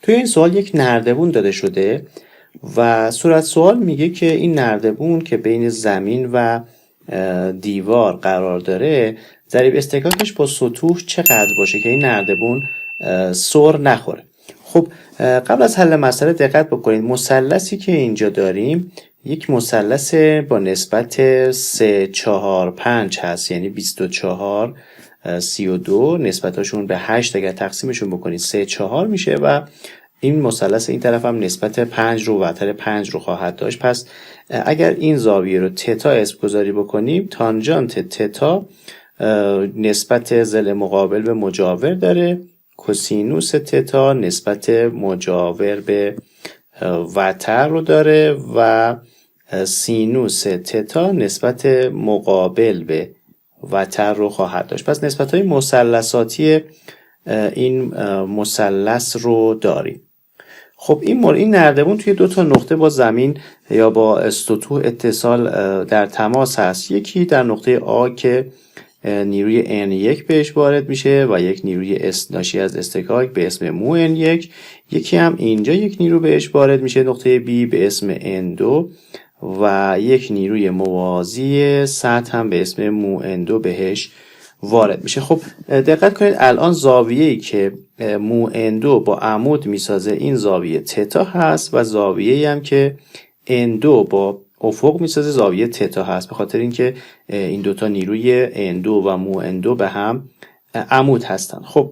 توی این سوال یک نردبون داده شده و صورت سوال میگه که این نردبون که بین زمین و دیوار قرار داره ضریب اصطکاکش با سطوح چقدر باشه که این نردبون سر نخوره. خب قبل از حل مسئله دقت بکنید، مثلثی که اینجا داریم یک مثلث با نسبت 3 4 5 هست، یعنی 24 32 نسبتاشون به 8 اگر تقسیمشون بکنید 3 4 میشه و این مثلث این طرف هم نسبت 5 رو وتر 5 رو خواهد داشت. پس اگر این زاویه رو تتا اسم گذاری بکنیم، تانژانت تتا نسبت ضلع مقابل به مجاور داره، کوسینوس تتا نسبت مجاور به وتر رو داره و سینوس تتا نسبت مقابل به وتر رو خواهد داشت. پس نسبت‌های مثلثاتی این مثلث رو داریم. خب این نردبون توی دو تا نقطه با زمین یا با سطوح اتصال در تماس هست. یکی در نقطه آ که نیروی N1 بهش وارد میشه و یک نیروی ناشی از اصطکاک به اسم مو N1. یکی هم اینجا یک نیرو بهش وارد میشه نقطه B به اسم N2 و یک نیروی موازی سطح هم به اسم مو N2 بهش وارد میشه. خب دقت کنید الان زاویه‌ای که مو N2 با عمود میسازه این زاویه تتا هست و زاویه‌ای هم که N2 با افق میسازه زاویه تتا هست، به خاطر اینکه این دوتا نیروی N2 و مو N2 به هم عمود هستن. خب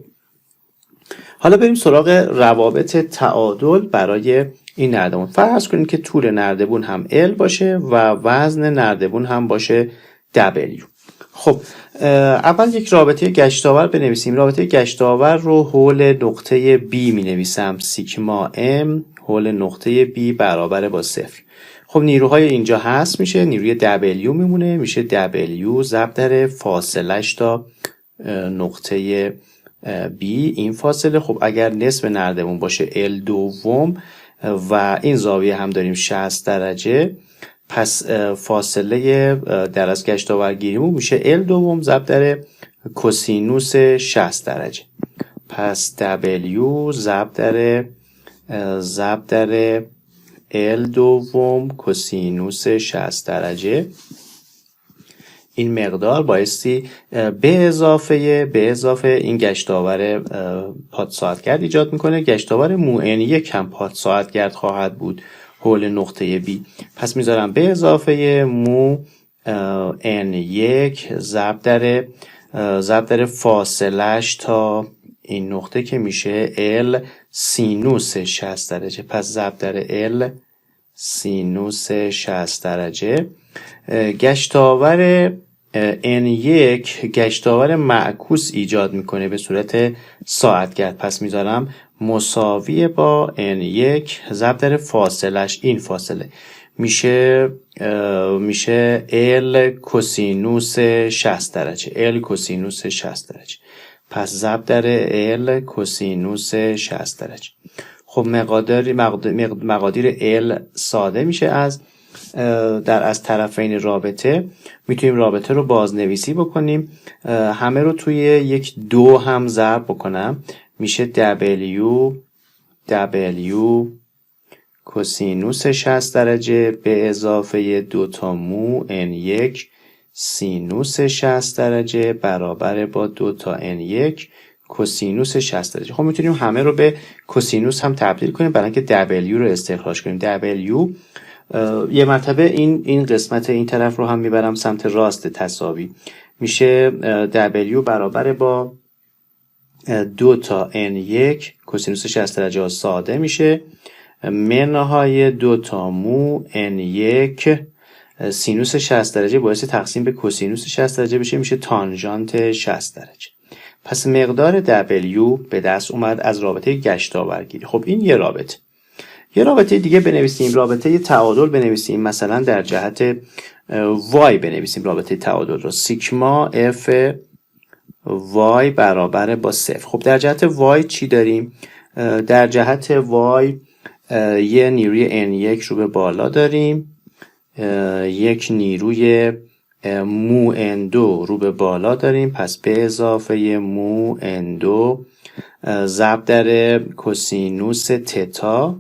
حالا بریم سراغ روابط تعادل برای این نردبون. فرض کنید که طول نردبون هم L باشه و وزن نردبون هم باشه W. خب اول یک رابطه گشتاور بنویسیم. رابطه گشتاور رو حول نقطه B می نویسم، سیگما M حول نقطه B برابر با 0. خب نیروهای اینجا هست میشه، نیروی W میمونه، میشه W ضرب در فاصلش تا نقطه B این فاصله. خب اگر نصف نردبون باشه L دوم و این زاویه هم داریم 60 درجه، پس فاصله در از گشتاورگیریمون میشه L دوم ضرب در کوسینوس 60 درجه. پس W ضرب در L دوم کوسینوس 60 درجه. این مقدار بایستی به اضافه این گشتاور پادساعتگرد ایجاد میکنه. گشتاور مو N1 هم پادساعتگرد خواهد بود حول نقطه B. پس میذارم به اضافه مو N1 ضرب در فاصلش تا این نقطه که میشه L سینوس 60 درجه. پس ضرب در L سینوس 60 درجه. گشتاور N1 گشتاور معکوس ایجاد میکنه به صورت ساعتگرد. پس میذارم مساوی با N1 ضرب در فاصلش، این فاصله میشه L کوسینوس 60 درجه. L کوسینوس 60 درجه. پس ضرب در L کوسینوس 60 درجه. خب مقادیر L ساده میشه از طرفین رابطه. میتونیم رابطه رو بازنویسی بکنیم، همه رو توی یک دو هم ضرب بکنم، میشه W کوسینوس 60 درجه به اضافه 2 تا مو N1 سینوس 60 درجه برابر با 2 تا N1 کوسینوس 60 درجه. خب میتونیم همه رو به کوسینوس هم تبدیل کنیم برای اینکه W رو استخراج کنیم. W یه مرتبه این قسمت این طرف رو هم میبرم سمت راست تساوی، میشه W برابر با 2 تا N1 کوسینوس 60 درجه ساده میشه منهای 2 تا مو N1 سینوس 60 درجه باعث تقسیم به کوسینوس 60 درجه بشه، میشه تانژانت 60 درجه. پس مقدار W به دست اومد از رابطه گشتاورگیری. خب این یه رابطه دیگه بنویسیم، رابطه تعادل بنویسیم. مثلا در جهت Y بنویسیم رابطه تعادل رو، سیگما F Y برابر با 0. خب در جهت Y چی داریم؟ در جهت Y یه نیروی N1 رو به بالا داریم، یک نیروی مو N2 رو به بالا داریم. پس به اضافه مو N2 ضرب در کوسینوس تتا.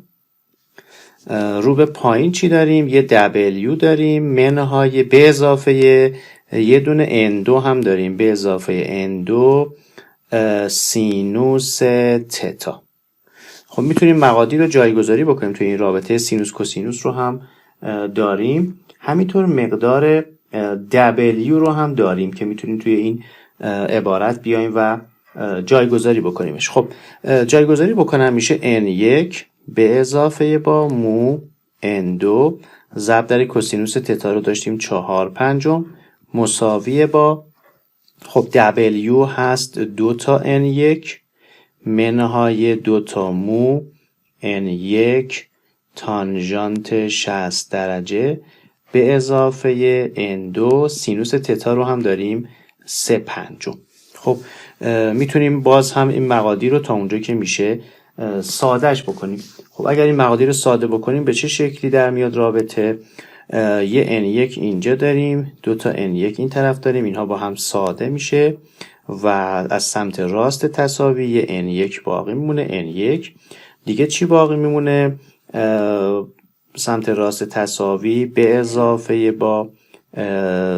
رو به پایین چی داریم؟ یه W داریم منهای به اضافه یه دونه N2 هم داریم به اضافه N2 سینوس تتا. خب میتونیم مقادیر رو جایگذاری بکنیم توی این رابطه. سینوس کوسینوس رو هم داریم، همینطور مقدار W رو هم داریم که میتونیم توی این عبارت بیایم و جایگذاری بکنیمش. خب جایگذاری بکنم میشه N1 به اضافه با مو N2 ضرب در کوسینوس تتا رو داشتیم 4/5 مساوی با خب W هست 2 تا N1 منهای 2 تا مو N1 تانژانت 60 درجه به اضافه N2 سینوس تتا رو هم داریم 3/5. خب میتونیم باز هم این مقادیر رو تا اونجا که میشه سادهش بکنیم. خب اگر این مقادیر رو ساده بکنیم به چه شکلی در میاد رابطه؟ یه N1 اینجا داریم، 2 تا N1 این طرف داریم، اینها با هم ساده میشه و از سمت راست تساوی یه N1 باقی میمونه. N1 دیگه چی باقی میمونه؟ سمت راست تساوی به اضافه با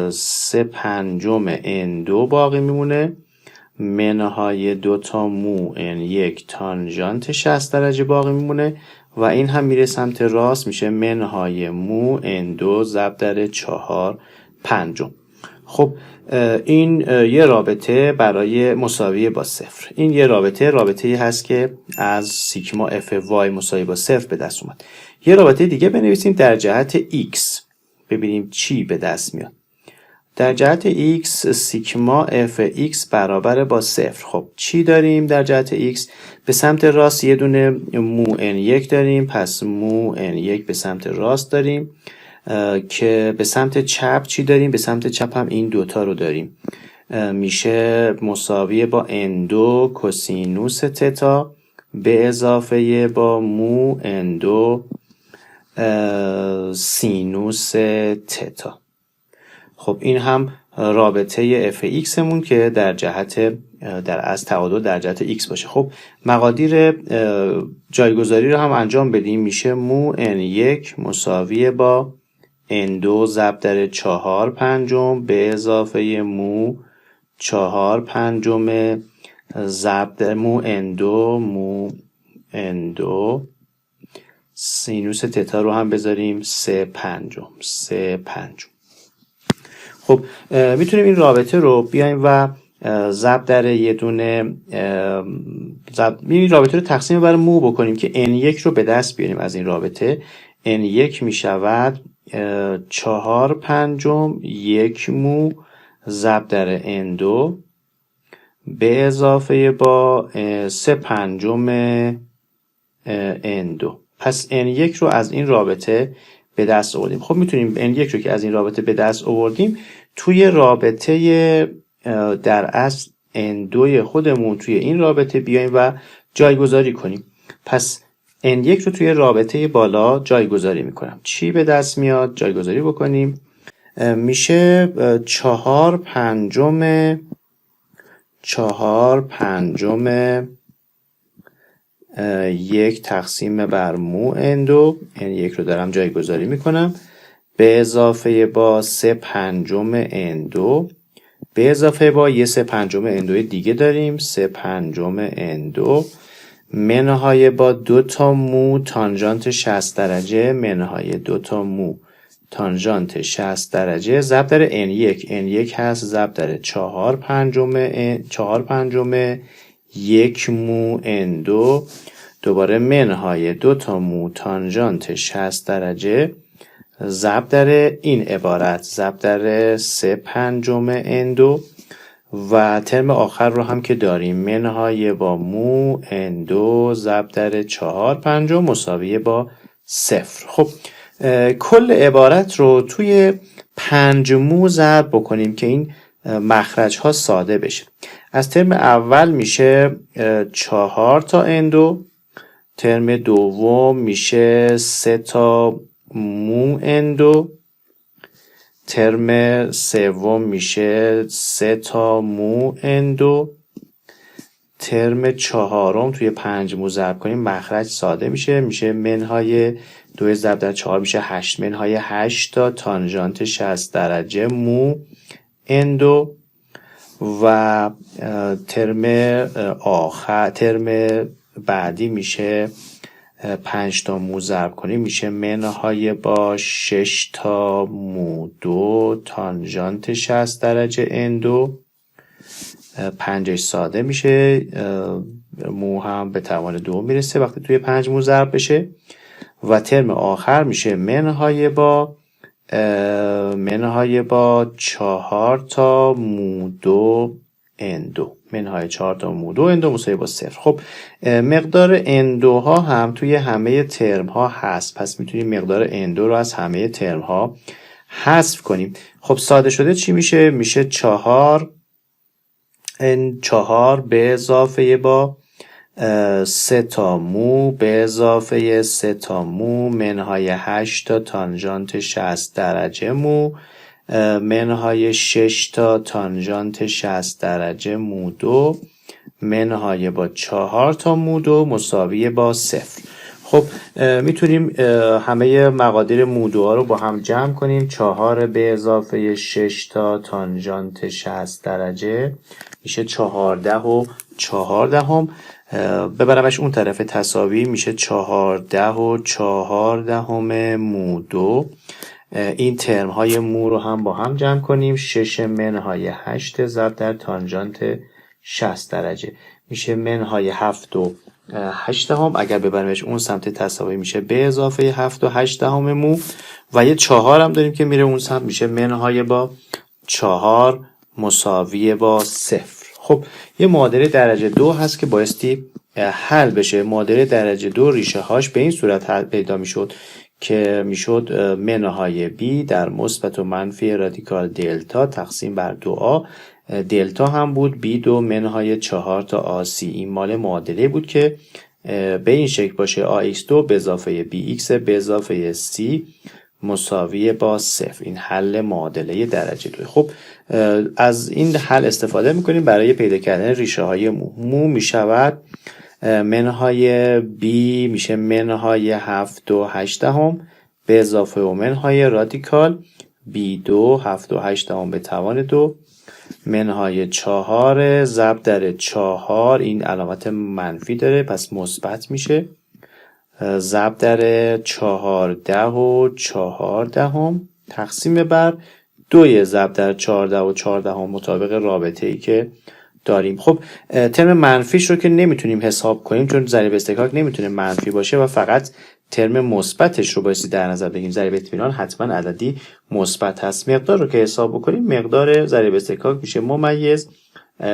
3/5 N2 باقی میمونه منهای 2 تا مو N1 تانژانت 60 درجه باقی میمونه و این هم میره سمت راست میشه منهای مو N2 ضرب در 4/5. خب این یه رابطه برای مساوی با 0. این یه رابطه هست که از سیگما Fy مساوی با 0 به دست اومد. یه رابطه دیگه بنویسیم در جهت X ببینیم چی به دست میاد. در جهت X سیگما Fx برابر با 0. خب چی داریم در جهت X؟ به سمت راست یه دونه مو N1 داریم، پس مو N1 به سمت راست داریم که به سمت چپ چی داریم؟ به سمت چپ هم این دوتا رو داریم، میشه مساوی با N2 کوسینوس تتا به اضافه با مو N2 سینوس تتا. خب این هم رابطه Fx مون که در جهت از تعادل در جهت x باشه. خب مقادیر جایگذاری رو هم انجام بدیم. میشه مو N1 مساوی با N2 ضرب در 4/5 به اضافه مو 4/5 ضرب در مو N2 سینوس تتا رو هم بذاریم 3/5. خب میتونیم این رابطه رو بیایم و ضرب در یه دونه این رابطه رو تقسیم بر مو بکنیم که N1 رو به دست بیاریم از این رابطه. N1 میشود 4/5 1 مو ضرب در N2 به اضافه با 3/5 N2. پس N1 رو از این رابطه به دست آوردیم. خب میتونیم N1 رو که از این رابطه به دست آوردیم توی رابطه در اصل N2 خودمون توی این رابطه بیایم و جایگذاری کنیم. پس N1 رو توی رابطه بالا جایگذاری میکنم. چی به دست میاد؟ جایگذاری بکنیم. میشه 4/5 1 تقسیم بر مو N2 N1 رو دارم جایگذاری میکنم به اضافه با 3/5 N2 به اضافه با یه 3/5 N2 دیگه داریم 3/5 N2 منهای با 2 تا مو تانژانت 60 درجه منهای 2 تا مو تانژانت 60 درجه ضرب در N1 هست ضرب در 4/5 1 مو N2 دوباره منهای 2 تا مو تانژانت 60 درجه ضرب در این عبارت ضرب در 3/5 N2 و ترم آخر رو هم که داریم منهای با مو N2 ضرب در 4/5 مساوی با 0. خب کل عبارت رو توی 5 مو ضرب بکنیم که این مخرج ها ساده بشه. از ترم اول میشه 4 تا N2، ترم دوم میشه 3 تا مو N2، ترم سوم میشه 3 تا مو N2، ترم چهارم توی 5 مو ضرب کنیم مخرج ساده میشه منهای 2 ضرب در 4 میشه 8 منهای 8 تا تانژانت 60 درجه مو اندو و ترم بعدی میشه 5 تا مو ضرب کنیم میشه منهای با 6 تا مو 2 تانژانت 60 درجه اندو 5 ساده میشه مو هم به توان 2 میرسه وقتی توی 5 مو ضرب بشه و ترم آخر میشه منهای با 4 تا مو 2 اندو منهای 4 تا مو 2 اندو مساوی با 0. خب مقدار اندو ها هم توی همه ترم ها هست پس میتونیم مقدار اندو رو از همه ترم ها حذف کنیم. خب ساده شده چی میشه؟ میشه 4 به اضافه با 3 تا مو به اضافه 3 تا مو منهای 8 تا تانژانت 60 درجه مو منهای 6 تا تانژانت 60 درجه مو 2 منهای با 4 تا مو 2 مساوی با 0. خب میتونیم همه مقادیر مو 2 ها رو با هم جمع کنیم. 4 به اضافه 6 تا تانژانت 60 درجه میشه 14 و 14 ببرمش اون طرف تساوی میشه 14 و 14 مو 2. این ترم های مو رو هم با هم جمع کنیم. 6 منهای 8 ضرب در تانژانت 60 درجه میشه منهای 7 و 8 اگر ببریمش اون سمت تساوی میشه به اضافه 7 و 8 مو و یه 4 هم داریم که میره اون سمت میشه منهای با 4 مساوی با 0. خب یه معادله درجه 2 هست که بایستی حل بشه. معادله درجه 2 ریشه هاش به این صورت حل پیدا میشد که میشد منهای b در مثبت و منفی رادیکال دلتا تقسیم بر 2a. دلتا هم بود b2 منهای 4 تا ac. این مال معادله بود که به این شکل باشه ax2 به اضافه bx به اضافه c مساوی با 0. این حل معادله درجه 2. خب از این حل استفاده میکنیم برای پیدا کردن ریشه های مو میشود منهای b میشه منهای 7 و 8 به اضافه و منهای رادیکال b2 7 و 8 به توان 2 منهای 4 ضرب در 4. این علامت منفی داره پس مثبت میشه ضرب در 14 و 14 تقسیم بر 2 ضرب در 14 و 14 مطابق رابطه ای که داریم. خب ترم منفیش رو که نمیتونیم حساب کنیم چون ضریب اصطکاک نمیتونه منفی باشه و فقط ترم مثبتش رو بایستی در نظر بگیریم. ضریب اطمینان حتما عددی مثبت هست. مقدار رو که حساب بکنیم مقدار ضریب اصطکاک میشه ممیز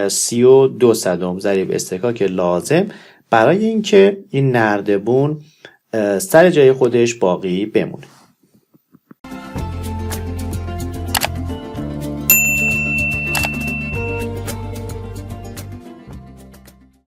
32 ضریب اصطکاک لازم برای اینکه این نردبون سر جای خودش باقی بمونه.